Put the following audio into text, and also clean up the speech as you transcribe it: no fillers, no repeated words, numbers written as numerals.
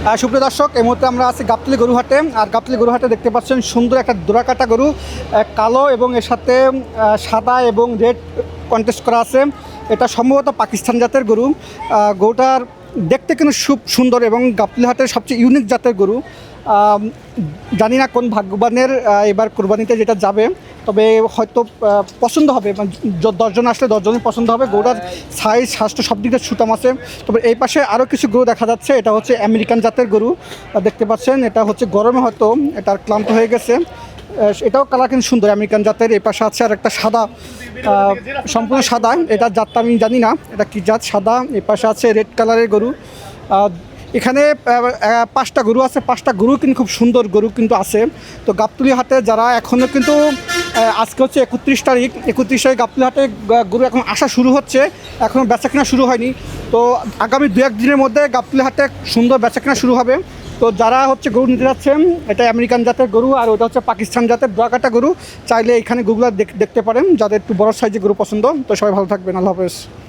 সুপ্রিয় দর্শক, এই মুহূর্তে আমরা আছি গাবতলী গরুহাটে। আর গাবতলী গরুহাটে দেখতে পাচ্ছেন সুন্দর একটা দোরাকাটা গরু, কালো এবং এর সাথে সাদা এবং রেড কন্টেস্ট করা আছে। এটা সম্ভবত পাকিস্তান জাতের গরু। গরুটার দেখতে কিন্তু খুব সুন্দর এবং গাবতলী হাটের সবচেয়ে ইউনিক জাতের গরু। জানি না কোন ভাগ্যবানের এবার কোরবানিতে যেটা যাবে, তবে হয়তো পছন্দ হবে। মানে 10 জন আসলে 10 জনই পছন্দ হবে। গরুটার সাইজ স্বাস্থ্য সব দিকে সুটাম আছে। তবে এই পাশে আরও কিছু গরু দেখা যাচ্ছে। এটা হচ্ছে আমেরিকান জাতের গরু, দেখতে পাচ্ছেন। এটা হচ্ছে গরমে হয়তো এটার ক্লান্ত হয়ে গেছে। এটাও কালার কিন্তু সুন্দর, আমেরিকান জাতের। এই পাশে আছে আর একটা সাদা, সম্পূর্ণ সাদা। এটার জাতটা আমি জানি না এটা কি জাত, সাদা। এই পাশে আছে রেড কালারের গরু। এখানে 5টা গরু আছে, 5টা গরু কিন্তু খুব সুন্দর গরু কিন্তু আছে। তো গাবতলী হাটে যারা এখনও কিন্তু, আজকে হচ্ছে 31 তারিখ, 31 তারিখ গাবতলী হাটে গরু এখন আসা শুরু হচ্ছে, এখনও বেচাকেনা শুরু হয়নি। তো আগামী 2-1 দিনের মধ্যে গাবতলী হাটে সুন্দর বেচাকেনা শুরু হবে। তো যারা হচ্ছে গরু নিতে যাচ্ছেন, এটা আমেরিকান জাতের গরু আর ওটা হচ্ছে পাকিস্তান জাতের দোয়াকাটা গরু, চাইলে এখানে গরুগুলো দেখতে পারেন যাদের একটু বড় সাইজের গরু পছন্দ। তো সবাই ভালো থাকবেন, আল্লাহ হাফেজ।